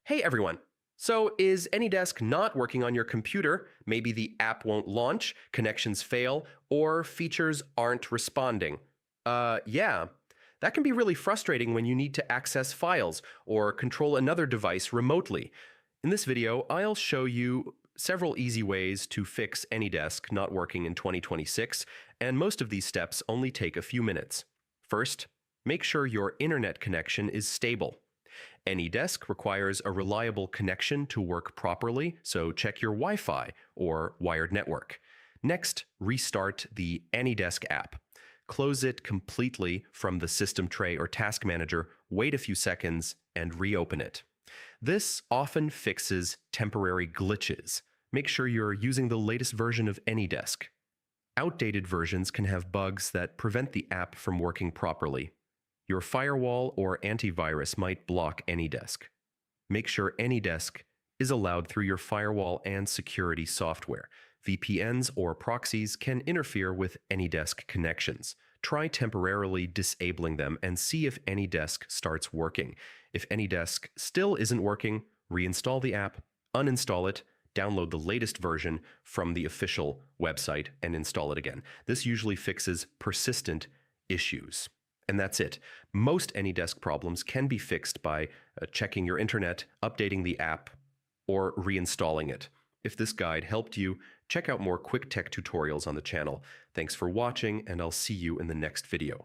Hey everyone! So, is AnyDesk not working on your computer? Maybe the app won't launch, connections fail, or features aren't responding. Yeah. That can be really frustrating when you need to access files or control another device remotely. In this video, I'll show you several easy ways to fix AnyDesk not working in 2026, and most of these steps only take a few minutes. First, make sure your internet connection is stable. AnyDesk requires a reliable connection to work properly, so check your Wi-Fi or wired network. Next, restart the AnyDesk app. Close it completely from the system tray or task manager, wait a few seconds, and reopen it. This often fixes temporary glitches. Make sure you're using the latest version of AnyDesk. Outdated versions can have bugs that prevent the app from working properly. Your firewall or antivirus might block AnyDesk. Make sure AnyDesk is allowed through your firewall and security software. VPNs or proxies can interfere with AnyDesk connections. Try temporarily disabling them and see if AnyDesk starts working. If AnyDesk still isn't working, reinstall the app, uninstall it, download the latest version from the official website, and install it again. This usually fixes persistent issues. And that's it. Most AnyDesk problems can be fixed by checking your internet, updating the app, or reinstalling it. If this guide helped you, check out more quick tech tutorials on the channel. Thanks for watching, and I'll see you in the next video.